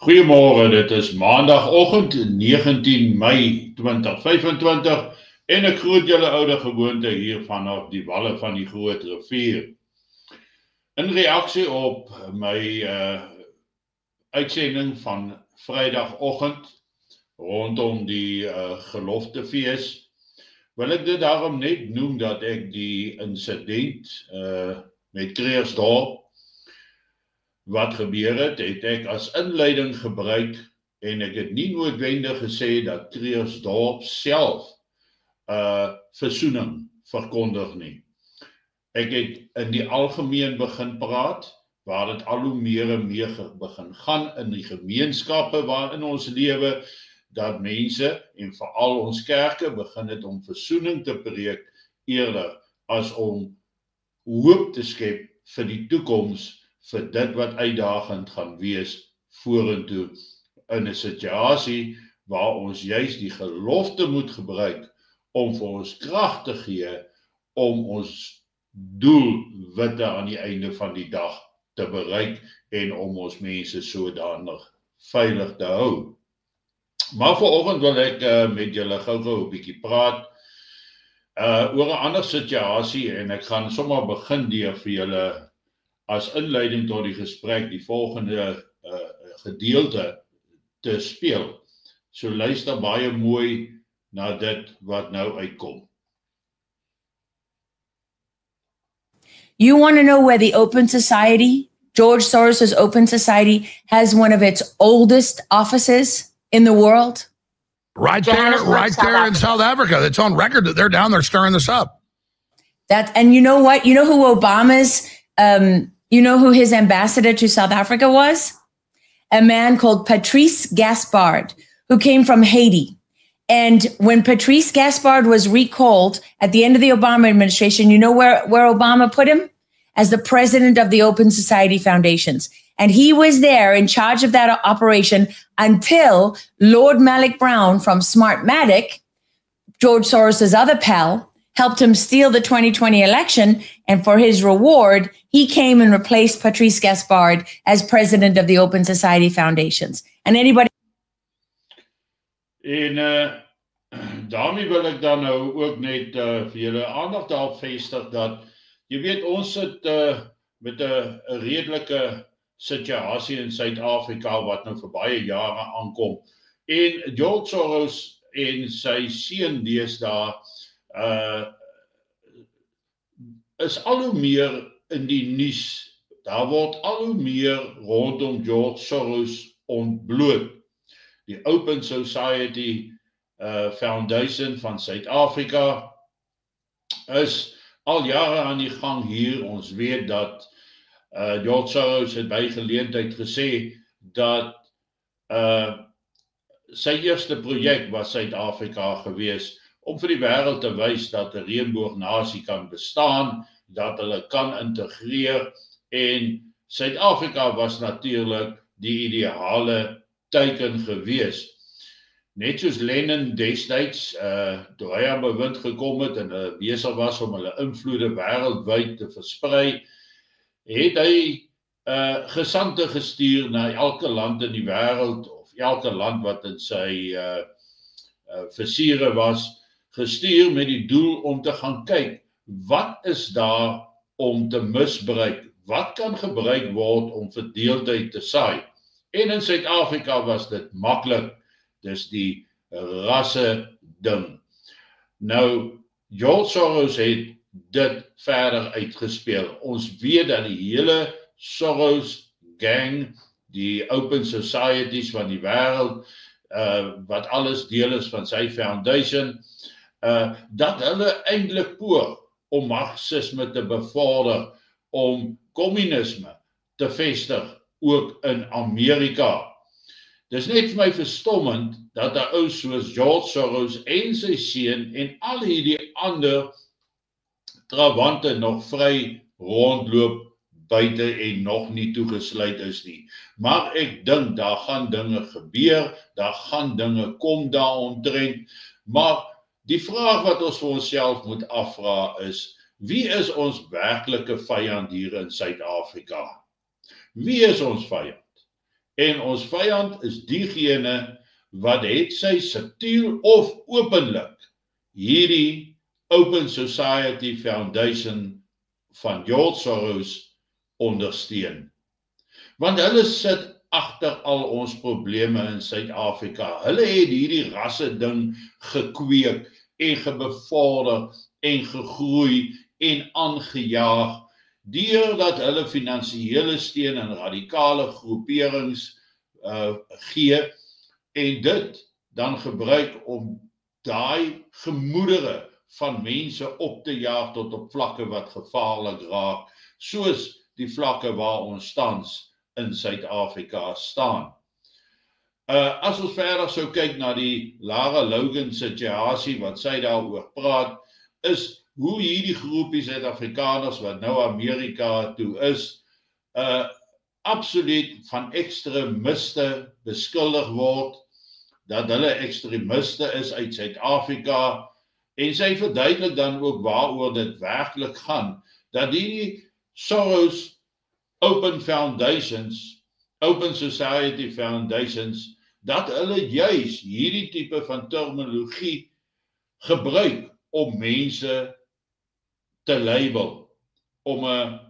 Goeiemôre, dit is maandagoggend 19 Mei 2025 en ek groet julle oude gewoonte hier vanaf die walle van die Groot Rivier. In reaksie op my uitsending van Vrydagoggend rondom die geloftefees, wil ek dit daarom net noem dat ek die insident met Kreersdorp wat gebeur het ek as inleiding gebruik en ek het nie noodwendig gesê dat Kreersdorp self versoening verkondig nie. Ek het in die algemeen begin praat, waar dit al hoe meer en meer begin gaan in die gemeenskappe waarin ons lewe, dat mense en veral ons kerke begin het om versoening te preek eerder as om hoop te skep vir die toekoms, vir dit wat uitdagend gaan wees vorentoe in 'n situasie waar ons juist die gelofte moet gebruik om vir ons krag te gee om ons doelwitte aan die einde van die dag te bereik en om ons mense sodanig veilig te hou. Maar vanoggend wil ek met julle gou-gou 'n bietjie praat oor 'n ander situasie en ek gaan sommer begin deur vir julle as inleiding tot die gesprek die volgende gedeelte te speel. So luister baie mooi na dit wat nou uitkom. You want to know where the Open Society, George Soros' Open Society, has one of its oldest offices in the world? Right there in South Africa. It's on record that they're down there stirring this up. And you know what? You know who Obama's you know who his ambassador to South Africa was? A man called Patrice Gaspard, who came from Haiti. And when Patrice Gaspard was recalled at the end of the Obama administration, you know where Obama put him? As the president of the Open Society Foundations. And he was there in charge of that operation until Lord Malik Brown from Smartmatic, George Soros's other pal, helped him steal the 2020 election, and for his reward, he came and replaced Patrice Gaspard as president of the Open Society Foundations. And anybody... En daarmee wil ek dan nou ook net vir julle aandag daarop vestig dat, jy weet, ons sit met 'n redelike situasie in Suid-Afrika wat nou vir baie jare aankom. En George Soros en sy seun deesdae is al hoe meer in die nuus. Daar word al hoe meer rondom George Soros ontbloot. Die Open Society Foundation van Suid-Afrika is al jare aan die gang hier. Ons weet dat George Soros het by geleentheid gesê dat sy eerste projek was Suid-Afrika gewees om vir die wêreld te wys dat 'n reënboognasie kan bestaan, dat hulle kan integreer, en Suid-Afrika was natuurlik die ideale teiken gewees. Net soos Lenin destyds, toe hy aan bewind gekom het en besig was om hulle invloede wêreldwyd te versprei, het hy gesante gestuur na elke land in die wêreld, of elke land wat in sy visiere was, gestuur met die doel om te gaan kyk, wat is daar om te misbruik? Wat kan gebruik word om verdeeldheid te saai? En in Suid-Afrika was dit maklik, dis die rasse ding. Nou, George Soros het dit verder uitgespeel. Ons weet dat die hele Soros gang, die Open Societies van die wêreld, wat alles deel is van sy foundation, dat hulle eintlik poog om marxisme te bevorder, om kommunisme te vestig, ook in Amerika. Dis net vir my verstommend dat 'n ou soos George Soros en sy seun en al hierdie ander trawante nog vry rondloop buite en nog nie toegesluit is nie. Maar ek dink daar gaan dinge gebeur, daar gaan dinge kom daaromtrent, maar die vraag wat ons vir onsself moet afvra is, wie is ons werklike vyand hier in Suid-Afrika? Wie is ons vyand? En ons vyand is diegene wat het sy subtiel of openlik hierdie Open Society Foundation van George Soros ondersteun. Want hulle sit agter al ons probleme in Suid-Afrika. Hulle het hierdie rasse ding gekweek en gebevorder en gegroei en aangejaag deurdat hulle finansiële steun aan radikale groeperings gee en dit dan gebruik om daai gemoedere van mense op te jaag tot op vlakke wat gevaarlik raak, soos die vlakke waar ons tans in Suid-Afrika staan. As ons verder sou kyk na die Lara Logan situasie wat sy daaroor praat, is hoe hierdie groepie Suid-Afrikaners wat nou Amerika toe is, absoluut van ekstremiste beskuldig word, dat hulle ekstremiste is uit Suid-Afrika, en sy verduidelik dan ook waaroor dit werklik gaan, dat hierdie Soros Open Foundations, Open Society Foundations, dat hulle juis hierdie tipe van terminologie gebruik om mense te label, om 'n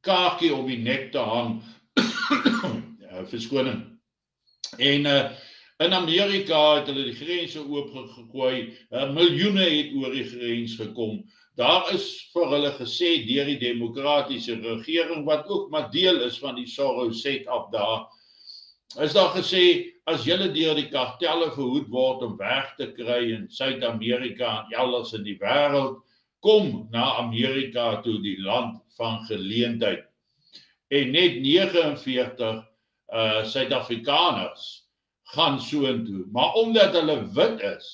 kaartjie om die nek te hang, verskoning. En in Amerika het hulle die grense oopgegooi, miljoene het oor die grens gekom. Daar is vir hulle gesê deur die demokratiese regering, wat ook maar deel is van die Soros setup daar, is daar gesê, as julle deur die kartelle verhoed word om weg te kry in Suid-Amerika en elders in die wêreld, kom na Amerika toe, die land van geleentheid. En net 49 Suid-Afrikaners gaan soontoe, maar omdat hulle wit is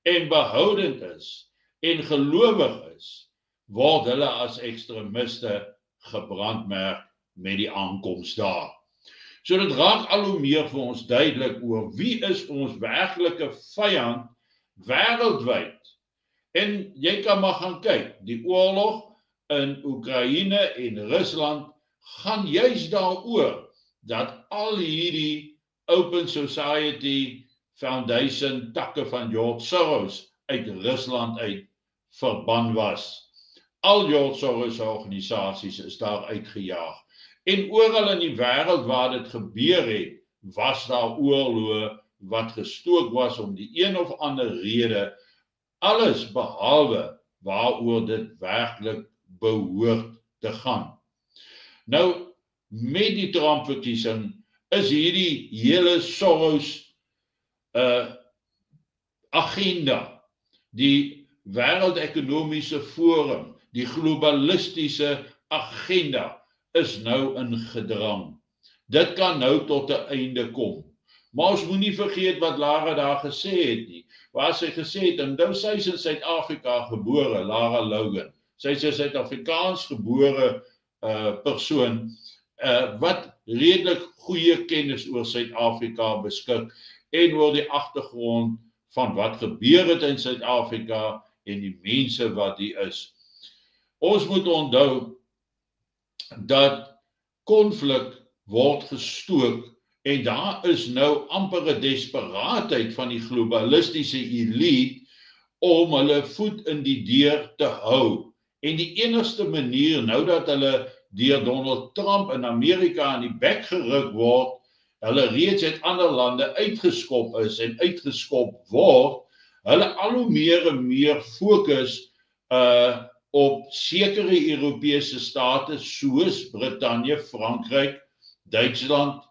en behoudend is en gelowig is, word hulle as ekstremiste gebrandmerk met die aankoms daar. So dit raak al hoe meer vir ons duidelik oor wie is ons werklike vyand wêreldwyd. En jy kan maar gaan kyk, die oorlog in Oekraïne en Rusland gaan juist daaroor dat al hierdie Open Society Foundation takke van George Soros uit Rusland uit verban was. Al George Soros organisasies is daar uitgejaag. En oral in die wêreld waar dit gebeur het, was daar oorloë wat gestook was om die een of ander rede, alles behalwe waaroor dit werklik behoort te gaan. Nou, met die Trump-verkiesing is hierdie hele Soros agenda, die wêreldekonomiese forum, die globalistiese agenda, is nou in gedrang. Dit kan nou tot 'n einde kom. Maar ons moenie vergeet wat Lara daar gesê het nie. Waar sy gesê het, en nou sy is in Suid-Afrika gebore, Lara Logan. Sy is 'n Suid-Afrikaans gebore persoon, wat redelik goeie kennis oor Suid-Afrika beskik, en oor die agtergrond van wat gebeur het in Suid-Afrika, en die mense wat hier is. Ons moet onthou, dat konflik word gestook en daar is nou amper 'n desperaatheid van die globalistiese elite om hulle voet in die deur te hou. En die enigste manier nou dat hulle deur Donald Trump in Amerika aan die bek geruk word, hulle reeds uit ander lande uitgeskop is en uitgeskop word, hulle al hoe meer en meer fokus op sekere Europese state soos Brittanje, Frankryk, Duitsland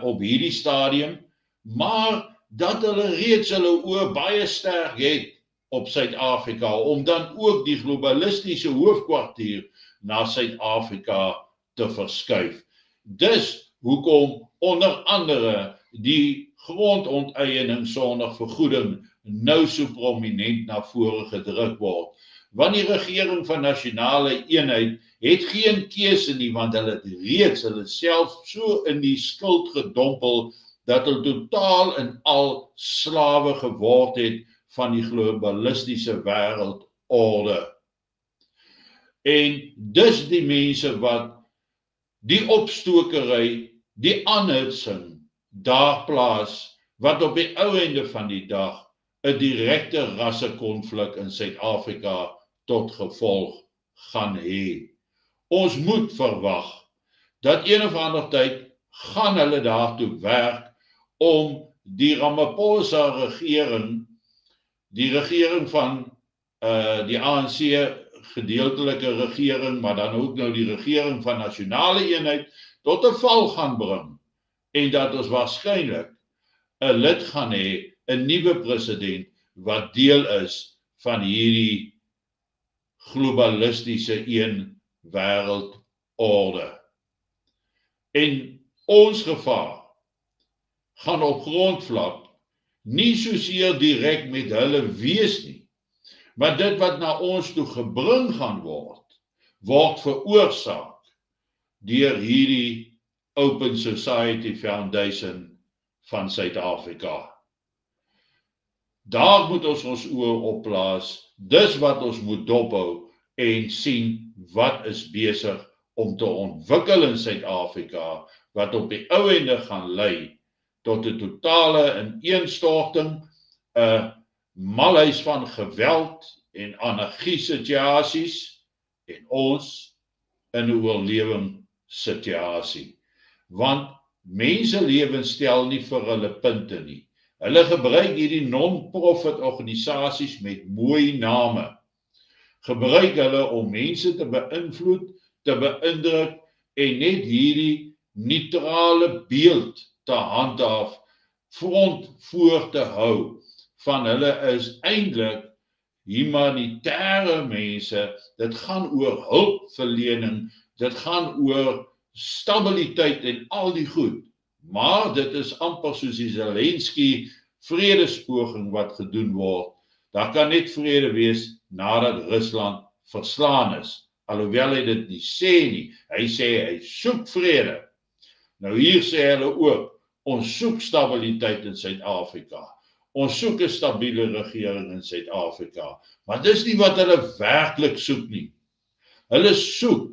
op hierdie stadium, maar dat hulle reeds hulle oë baie sterk het op Suid-Afrika om dan ook die globalistiese hoofkwartier na Suid-Afrika te verskuif. Dus hoekom onder andere die grondonteiening sonder vergoeding nou so prominent na vore gedruk word. Want die regering van nasionale eenheid het geen keuse nie, want hulle het reeds hulle self so in die skuld gedompel, dat hulle totaal en al slawe geword het van die globalistiese wêreldorde. En dus die mense wat die opstokery die aanhitsing daar plaas, wat op die ou einde van die dag 'n direkte rassekonflik in Suid-Afrika tot gevolg gaan hê. Ons moet verwag dat een of ander tyd gaan hulle daartoe werk om die Ramaphosa regering, die regering van die ANC gedeeltelike regering, maar dan ook nou die regering van nasionale eenheid tot 'n val gaan bring en dat ons waarskynlik 'n lid gaan hê, 'n nuwe president wat deel is van hierdie globalistiese een wêreldorde. En ons gevaar gaan op grondvlak nie soseer direk met hulle wees nie, maar dit wat na ons toe gebring gaan word veroorsaak deur hierdie Open Society Foundation van Suid-Afrika. Daar moet ons oë opplaas, dis wat ons moet dophou en sien wat is besig om te ontwikkel in Suid-Afrika, wat op die ou ende gaan lei tot 'n totale ineenstorting, 'n malhuis van geweld en anargie situasies en ons in 'n oorlewingssituasie. Want mense lewens stel nie vir hulle punte nie. Hulle gebruik hierdie non-profit organisasies met mooi name. Gebruik hulle om mense te beïnvloed, te beïndruk en net hierdie neutrale beeld te handhaaf, front voor te hou van hulle is eintlik humanitêre mense. Dit gaan oor hulpverlening, dit gaan oor stabiliteit en al die goed. Maar dit is amper soos die Zelensky vredespoging wat gedoen word. Daar kan net vrede wees nadat Rusland verslaan is. Alhoewel hy dit nie sê nie. Hy sê hy soek vrede. Nou hier sê hulle ook, ons soek stabiliteit in Suid-Afrika. Ons soek 'n stabiele regering in Suid-Afrika. Maar dis nie wat hulle werklik soek nie. Hulle soek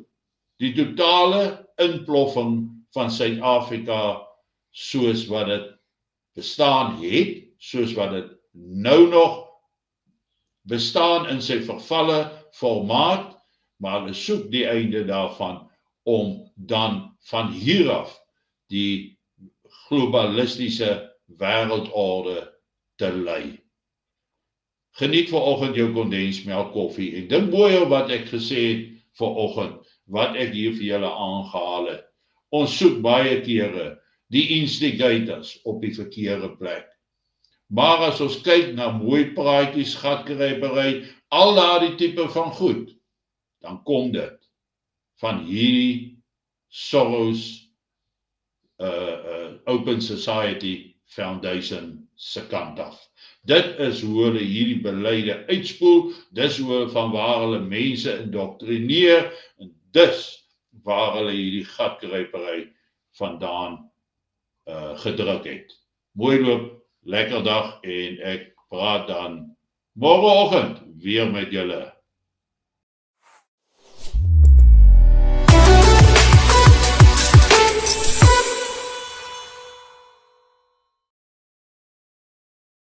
die totale inploffing van Suid-Afrika soos wat dit bestaan het, soos wat dit nou nog bestaan in sy vervalle formaat, maar hulle soek die einde daarvan om dan van hier af die globalistiese wêreldorde te lei. Geniet vanoggend jou kondensmelk koffie en dink mooi oor wat ek gesê het vanoggend, wat ek hier vir julle aangehaal het. Ons soek baie kere die instigators op die verkeerde plek. Maar as ons kyk na mooi praatjies, gatgrypery, al daardie tipe van goed, dan kom dit van hierdie Soros Open Society Foundation se kant af. Dit is hoe hulle hierdie beleide uitspoel, dis hoe van waar hulle mense indoktrineer, en dis waar hulle hierdie gatgrypery vandaan gedruk het. Mooi loop, lekker dag en ek praat dan môreoggend weer met julle.